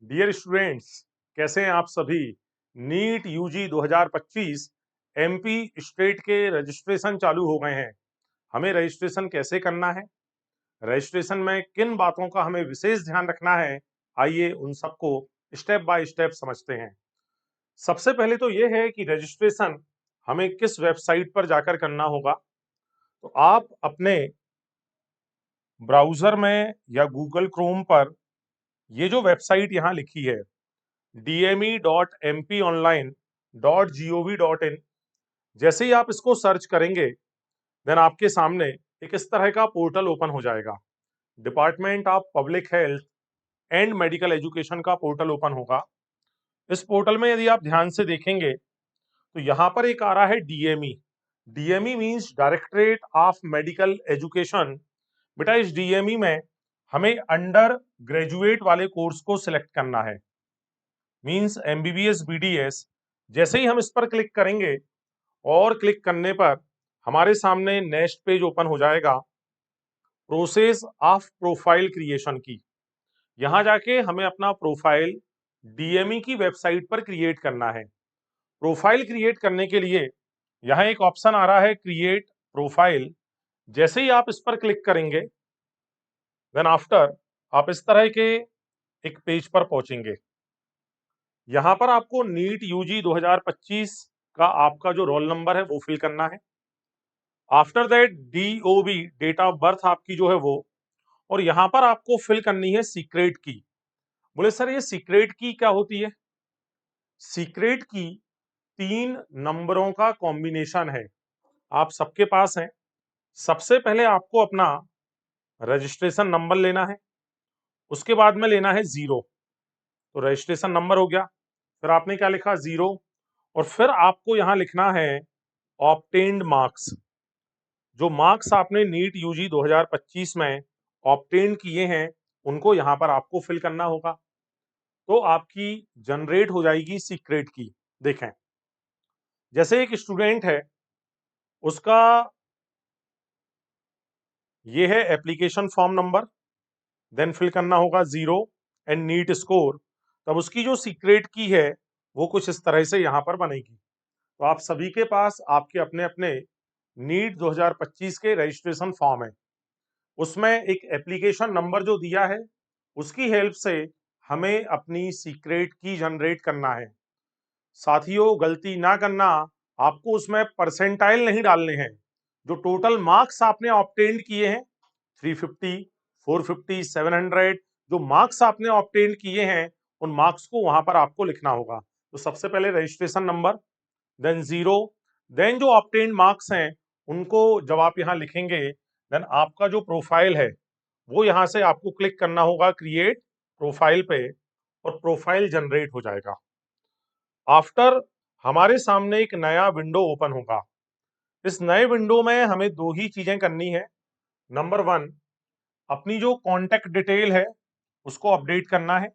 Dear students, कैसे हैं आप सभी। नीट यूजी 2025 एमपी स्टेट के रजिस्ट्रेशन चालू हो गए हैं। हमें रजिस्ट्रेशन कैसे करना है, रजिस्ट्रेशन में किन बातों का हमें विशेष ध्यान रखना है, आइए उन सबको स्टेप बाय स्टेप समझते हैं। सबसे पहले तो ये है कि रजिस्ट्रेशन हमें किस वेबसाइट पर जाकर करना होगा। तो आप अपने ब्राउजर में या गूगल क्रोम पर ये जो वेबसाइट यहाँ लिखी है dme.mponline.gov.in, जैसे ही आप इसको सर्च करेंगे देन आपके सामने एक इस तरह का पोर्टल ओपन हो जाएगा। Department of public health and medical education का पोर्टल ओपन होगा। इस पोर्टल में यदि आप ध्यान से देखेंगे तो यहाँ पर एक आ रहा है DME. DME means directorate of medical education. बेटा इस डीएमई में हमें अंडर ग्रेजुएट वाले कोर्स को सिलेक्ट करना है, मींस एमबीबीएस बीडीएस। जैसे ही हम इस पर क्लिक करेंगे और क्लिक करने पर हमारे सामने नेक्स्ट पेज ओपन हो जाएगा प्रोसेस ऑफ प्रोफाइल क्रिएशन की। यहाँ जाके हमें अपना प्रोफाइल डीएमई की वेबसाइट पर क्रिएट करना है। प्रोफाइल क्रिएट करने के लिए यहाँ एक ऑप्शन आ रहा है क्रिएट प्रोफाइल। जैसे ही आप इस पर क्लिक करेंगे देन आफ्टर आप इस तरह के एक पेज पर पहुंचेंगे। यहाँ पर आपको नीट यूजी 2025 का आपका जो रोल नंबर है वो फिल करना है। After that DOB date of birth आपकी जो है वो, और यहाँ पर आपको फिल करनी है सीक्रेट की। बोले सर ये सीक्रेट की क्या होती है? सीक्रेट की 3 नंबरों का कॉम्बिनेशन है, आप सबके पास है। सबसे पहले आपको अपना रजिस्ट्रेशन नंबर लेना है, उसके बाद में लेना है 0। तो रजिस्ट्रेशन नंबर हो गया, फिर आपने क्या लिखा 0, और फिर आपको यहाँ लिखना है ऑब्टेन्ड मार्क्स। जो मार्क्स आपने नीट यूजी 2025 में ऑब्टेन किए हैं उनको यहाँ पर आपको फिल करना होगा। तो आपकी जनरेट हो जाएगी सीक्रेट की। देखें, जैसे एक स्टूडेंट है, उसका ये है application form number, then fill करना होगा 0 एंड नीट स्कोर। तब उसकी जो सीक्रेट की है वो कुछ इस तरह से यहाँ पर बनेगी। तो आप सभी के पास आपके अपने अपने नीट 2025 के रजिस्ट्रेशन फॉर्म है, उसमें एक एप्लीकेशन नंबर जो दिया है उसकी हेल्प से हमें अपनी सीक्रेट की जनरेट करना है। साथियों गलती ना करना, आपको उसमें परसेंटाइल नहीं डालने हैं। जो टोटल मार्क्स आपने ऑब्टेन किए हैं 350, 450, 700, जो मार्क्स आपने ऑब्टेन किए हैं उन मार्क्स को वहां पर आपको लिखना होगा। तो सबसे पहले रजिस्ट्रेशन नंबर, देन 0, देन जो ऑब्टेन मार्क्स हैं उनको जब आप यहाँ लिखेंगे देन आपका जो प्रोफाइल है वो यहाँ से आपको क्लिक करना होगा क्रिएट प्रोफाइल पे, और प्रोफाइल जनरेट हो जाएगा। आफ्टर हमारे सामने एक नया विंडो ओपन होगा। इस नए विंडो में हमें 2 ही चीजें करनी है। नंबर 1, अपनी जो कॉन्टेक्ट डिटेल है उसको अपडेट करना है,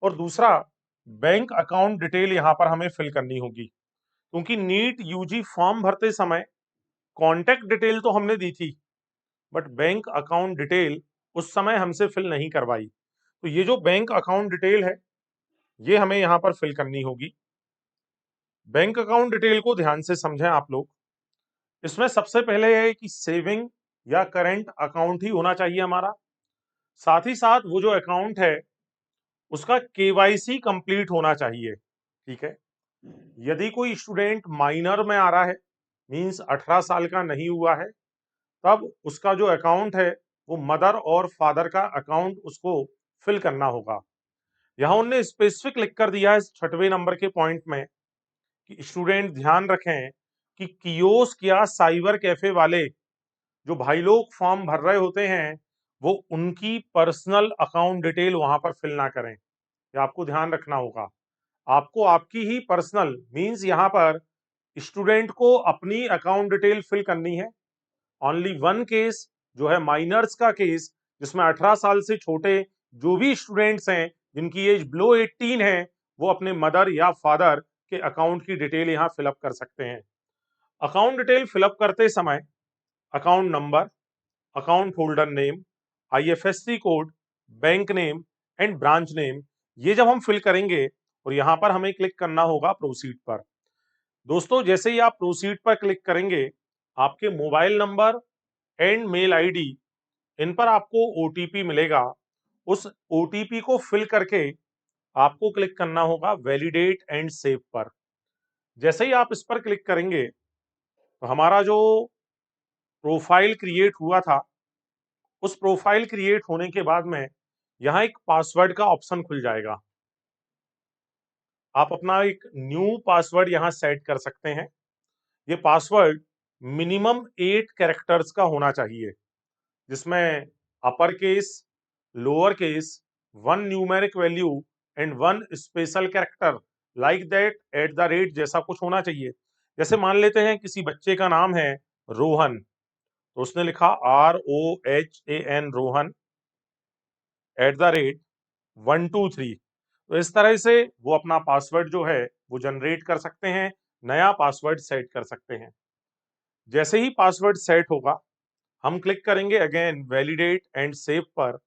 और दूसरा बैंक अकाउंट डिटेल यहाँ पर हमें फिल करनी होगी। क्योंकि नीट यूजी फॉर्म भरते समय कॉन्टेक्ट डिटेल तो हमने दी थी बट बैंक अकाउंट डिटेल उस समय हमसे फिल नहीं करवाई। तो ये जो बैंक अकाउंट डिटेल है ये हमें यहाँ पर फिल करनी होगी। बैंक अकाउंट डिटेल को ध्यान से समझें आप लोग। इसमें सबसे पहले है कि सेविंग या करंट अकाउंट ही होना चाहिए हमारा। साथ ही साथ वो जो अकाउंट है उसका केवाईसी कंप्लीट होना चाहिए। ठीक है, यदि कोई स्टूडेंट माइनर में आ रहा है, मींस 18 साल का नहीं हुआ है, तब उसका जो अकाउंट है वो मदर और फादर का अकाउंट उसको फिल करना होगा। यहाँ उन्होंने स्पेसिफिक लिख कर दिया है 6वें नंबर के पॉइंट में कि स्टूडेंट ध्यान रखें कि कियोस्क या साइबर कैफे वाले जो भाई लोग फॉर्म भर रहे होते हैं वो उनकी पर्सनल अकाउंट डिटेल वहां पर फिल ना करें। ये आपको ध्यान रखना होगा। आपको आपकी ही पर्सनल मींस यहाँ पर स्टूडेंट को अपनी अकाउंट डिटेल फिल करनी है। ओनली वन केस जो है माइनर्स का केस, जिसमें 18 साल से छोटे जो भी स्टूडेंट्स हैं जिनकी एज बिलो 18 है वो अपने मदर या फादर के अकाउंट की डिटेल यहाँ फिलअप कर सकते हैं। अकाउंट डिटेल फिलअप करते समय account number, account holder name, IFSC code, bank name and branch name, ये जब हम फिल करेंगे और यहाँ पर हमें क्लिक करना होगा प्रोसीड पर। दोस्तों जैसे ही आप प्रोसीड पर क्लिक करेंगे, आपके mobile number and mail ID इन पर आपको ओटीपी मिलेगा। उस ओटीपी को फिल करके आपको क्लिक करना होगा वैलिडेट एंड सेव पर। जैसे ही आप इस पर क्लिक करेंगे तो हमारा जो प्रोफाइल क्रिएट हुआ था, उस प्रोफाइल क्रिएट होने के बाद में यहाँ एक पासवर्ड का ऑप्शन खुल जाएगा। आप अपना एक न्यू पासवर्ड यहाँ सेट कर सकते हैं। ये पासवर्ड मिनिमम 8 कैरेक्टर्स का होना चाहिए, जिसमें upper case, lower case, 1 numeric value and 1 special character like that at the rate जैसा कुछ होना चाहिए। जैसे मान लेते हैं किसी बच्चे का नाम है रोहन, तो उसने लिखा ROHAN Rohan at the rate 123। तो इस तरह से वो अपना पासवर्ड जो है वो जनरेट कर सकते हैं, नया पासवर्ड सेट कर सकते हैं। जैसे ही पासवर्ड सेट होगा, हम क्लिक करेंगे अगेन वैलिडेट एंड सेव पर,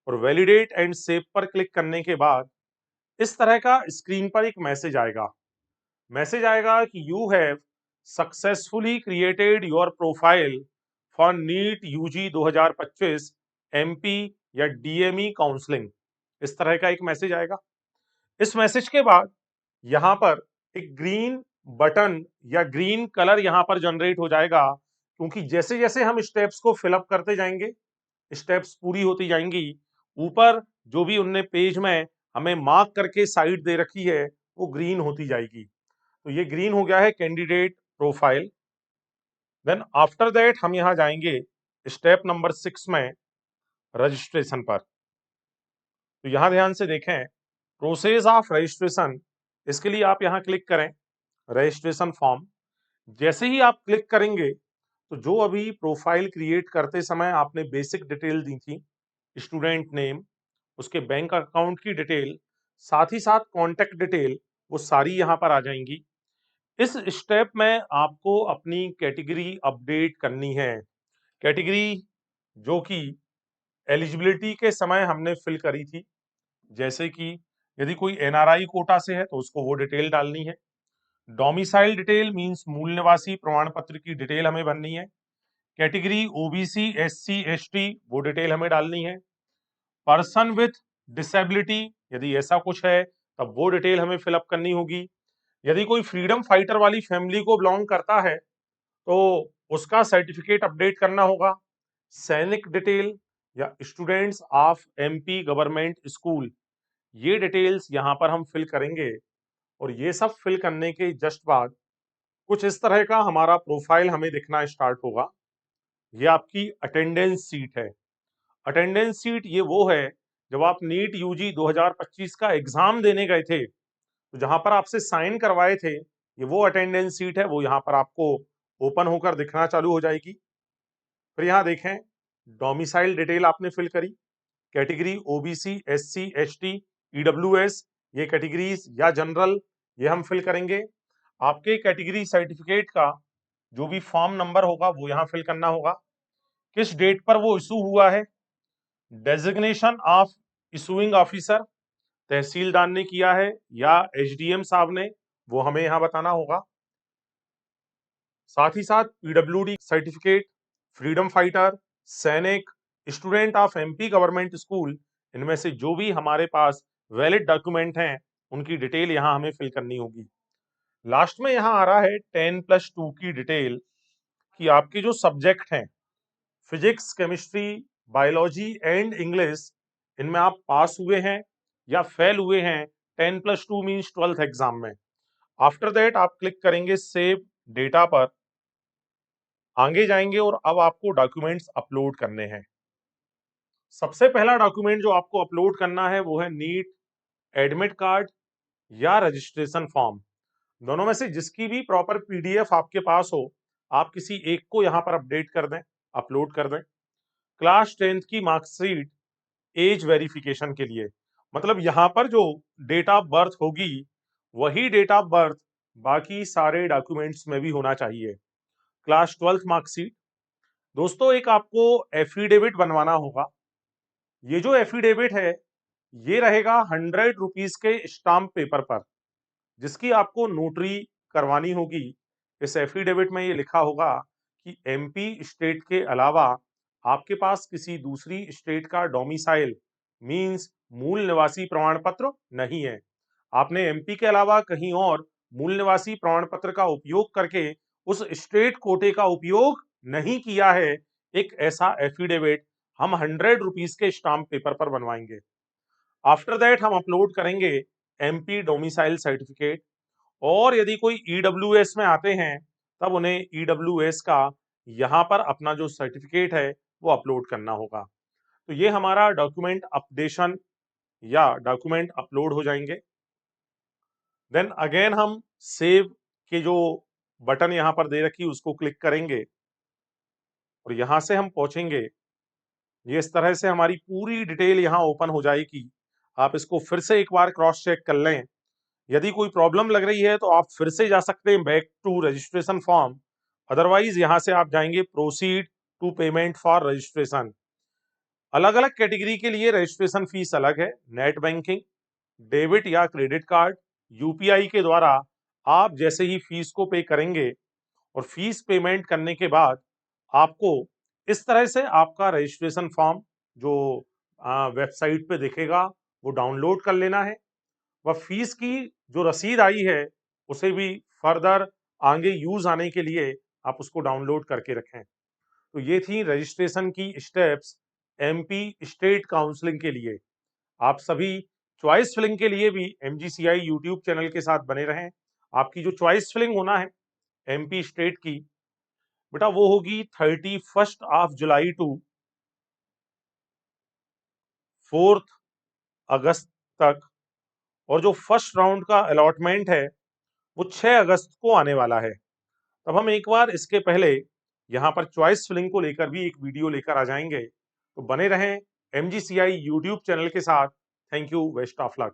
और वैलिडेट एंड सेव पर क्लिक करने के बाद इस तरह का स्क्रीन पर एक मैसेज आएगा कि you have successfully created your profile for NEET UG 2025 MP या डीएमई काउंसलिंग। इस तरह का एक मैसेज आएगा। इस मैसेज के बाद यहाँ पर एक ग्रीन बटन या ग्रीन कलर यहाँ पर जनरेट हो जाएगा, क्योंकि जैसे जैसे हम स्टेप्स को फिलअप करते जाएंगे, स्टेप्स पूरी होती जाएंगी, ऊपर जो भी उनने पेज में हमें मार्क करके साइड दे रखी है वो ग्रीन होती जाएगी। तो ये ग्रीन हो गया है candidate profile. Then after that हम यहाँ जाएंगे स्टेप नंबर 6 में रजिस्ट्रेशन पर। तो यहाँ ध्यान से देखें, प्रोसेस ऑफ रजिस्ट्रेशन, इसके लिए आप यहाँ क्लिक करें रजिस्ट्रेशन फॉर्म। जैसे ही आप क्लिक करेंगे तो जो अभी प्रोफाइल क्रिएट करते समय आपने बेसिक डिटेल दी थी, स्टूडेंट नेम, उसके बैंक अकाउंट की डिटेल, साथ ही साथ कॉन्टेक्ट डिटेल, वो सारी यहाँ पर आ जाएंगी। इस स्टेप में आपको अपनी कैटेगरी अपडेट करनी है। कैटेगरी जो कि एलिजिबिलिटी के समय हमने फिल करी थी, जैसे कि यदि कोई एनआरआई कोटा से है तो उसको वो डिटेल डालनी है। डोमिसाइल डिटेल मींस मूल निवासी प्रमाण पत्र की डिटेल हमें भरनी है। कैटेगरी ओबीसी एससी एसटी वो डिटेल हमें डालनी है। पर्सन विथ डिसेबिलिटी यदि ऐसा कुछ है तब वो डिटेल हमें फिलअप करनी होगी। यदि कोई फ्रीडम फाइटर वाली फैमिली को बिलोंग करता है तो उसका सर्टिफिकेट अपडेट करना होगा। सैनिक डिटेल या students of MP government school, ये डिटेल्स यहाँ पर हम फिल करेंगे। और ये सब फिल करने के जस्ट बाद कुछ इस तरह का हमारा प्रोफाइल हमें दिखना स्टार्ट होगा। ये आपकी अटेंडेंस सीट है। अटेंडेंस सीट ये वो है जब आप नीट यूजी 2025 का एग्जाम देने गए थे, तो जहां पर आपसे साइन करवाए थे, ये वो अटेंडेंस सीट है, वो यहाँ पर आपको ओपन होकर दिखना चालू हो जाएगी। फिर यहाँ देखें, डोमिसाइल डिटेल आपने फिल करी, category OBC SC ST EWS ये कैटेगरीज या जनरल, ये हम फिल करेंगे। आपके कैटेगरी सर्टिफिकेट का जो भी फॉर्म नंबर होगा वो यहाँ फिल करना होगा। किस डेट पर वो इशू हुआ है, डेजिग्नेशन ऑफ इशूइंग ऑफिसर तहसीलदार ने किया है या एसडीएम साहब ने, वो हमें यहाँ बताना होगा। साथ ही साथ पीडब्ल्यूडी सर्टिफिकेट, फ्रीडम फाइटर, सैनिक, student of MP government school, इनमें से जो भी हमारे पास वैलिड डॉक्यूमेंट हैं उनकी डिटेल यहाँ हमें फिल करनी होगी। लास्ट में यहाँ आ रहा है 10+2 की डिटेल कि आपके जो सब्जेक्ट हैं physics, chemistry, biology and English, इनमें आप पास हुए हैं या फेल हुए हैं 10+2 मीन्स 12th एग्जाम में। आफ्टर दैट आप क्लिक करेंगे सेव डेटा पर, आगे जाएंगे और अब आपको डॉक्यूमेंट्स अपलोड करने हैं। सबसे पहला डॉक्यूमेंट जो आपको अपलोड करना है वो है नीट एडमिट कार्ड या रजिस्ट्रेशन फॉर्म। दोनों में से जिसकी भी प्रॉपर पीडीएफ आपके पास हो, आप किसी एक को यहाँ पर अपडेट कर दें, अपलोड कर दें। क्लास 10th की मार्कशीट एज वेरिफिकेशन के लिए, मतलब यहाँ पर जो डेट ऑफ बर्थ होगी वही डेट ऑफ बर्थ बाकी सारे डॉक्यूमेंट्स में भी होना चाहिए। Class 12th marksheet. दोस्तों एक आपको एफिडेविट बनवाना होगा। ये जो एफिडेविट है ये रहेगा 100 रुपीज के स्टाम्प पेपर पर, जिसकी आपको नोटरी करवानी होगी। इस एफिडेविट में ये लिखा होगा कि एमपी स्टेट के अलावा आपके पास किसी दूसरी स्टेट का डोमिसाइल मींस मूल निवासी प्रमाण पत्र नहीं है। आपने एमपी के अलावा कहीं और मूल निवासी प्रमाण पत्र का उपयोग करके उस स्टेट कोटे का उपयोग नहीं किया है। एक ऐसा एफिडेविट हम 100 रुपीज के स्टाम्प पेपर पर बनवाएंगे। आफ्टर दैट हम अपलोड करेंगे एमपी डोमिसाइल सर्टिफिकेट, और यदि कोई ईडब्ल्यूएस में आते हैं तब उन्हें ईडब्ल्यूएस का यहाँ पर अपना जो सर्टिफिकेट है वो अपलोड करना होगा। तो ये हमारा डॉक्यूमेंट अपडेशन या डॉक्यूमेंट अपलोड हो जाएंगे। देन अगेन हम सेव के जो बटन यहाँ पर दे रखी उसको क्लिक करेंगे और यहाँ से हम पहुंचेंगे। ये इस तरह से हमारी पूरी डिटेल यहाँ ओपन हो जाएगी। आप इसको फिर से एक बार क्रॉस चेक कर लें। यदि कोई प्रॉब्लम लग रही है तो आप फिर से जा सकते हैं back to registration form, otherwise यहाँ से आप जाएंगे proceed to payment for registration. अलग अलग कैटेगरी के लिए रजिस्ट्रेशन फीस अलग है। नेट बैंकिंग, डेबिट या क्रेडिट कार्ड, यूपीआई के द्वारा आप जैसे ही फीस को पे करेंगे और फीस पेमेंट करने के बाद आपको इस तरह से आपका रजिस्ट्रेशन फॉर्म जो वेबसाइट पे दिखेगा वो डाउनलोड कर लेना है। वह फीस की जो रसीद आई है उसे भी फर्दर आगे यूज आने के लिए आप उसको डाउनलोड करके रखें। तो ये थी रजिस्ट्रेशन की स्टेप्स एमपी स्टेट काउंसलिंग के लिए। आप सभी चॉइस फिलिंग के लिए भी एमजीसीआई यूट्यूब चैनल के साथ बने रहें। आपकी जो चॉइस फिलिंग होना है एमपी स्टेट की, बेटा वो होगी 31 जुलाई टू 4 अगस्त तक, और जो फर्स्ट राउंड का अलॉटमेंट है वो 6 अगस्त को आने वाला है। तब हम एक बार इसके पहले यहाँ पर चॉइस फिलिंग को लेकर भी एक वीडियो लेकर आ जाएंगे। तो बने रहें एमजीसीआई यूट्यूब चैनल के साथ। Thank you, best of luck.